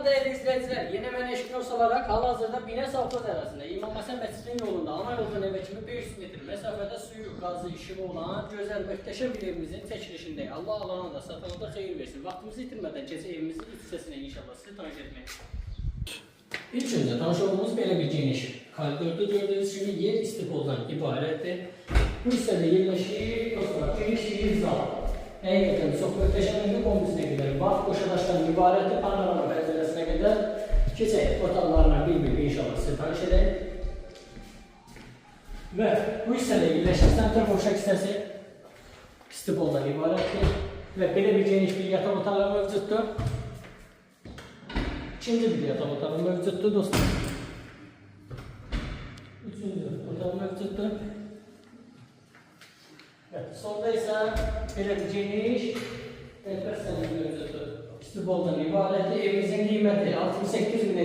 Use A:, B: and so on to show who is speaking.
A: Değerli izleyiciler, yeni mən eşknos olarak hal-hazırda Binə Savxoz ərazisində İmam Həsən məscidinin yolunda ana yoldan evə kimi 500 metr məsafədə suyu, qazı, işığı olan gözəl, möhtəşəm bir evimizin çəkilişindəyik. Allah alana da, satana da xeyir versin. Vaxtımızı itirmədən gecə evimizin iç hissəsinə inşallah sizi tanış etmək. İlk öncə tanış olduğumuz belə bir geniş koridorda gördüğünüz kimi yer istipoldan ibarətdir. Bu hissədə yerləşir, dostlar, geniş bir zal. Həqiqətən çox möhtəşəm kombisinə qədər, vaxt qoşadaşdan ibarətdir, panorama pəncərəsinə qədər keçək otaqlarına bir-bir inşallah sizi tanış edək. Və bu hissədə yerləşir sentral boşaq hissəsi istipoldan ibarətdir və belə bir geniş bir yataq otağı mövcuddur. İkinci bir yataq otağı mövcuddur dostlar. Üçüncü otağı mövcuddur. Sonda ise belə bir geniş əlbəttə mövcuddur. İstiboldan ibarətdir. Evimizin qiyməti 68.000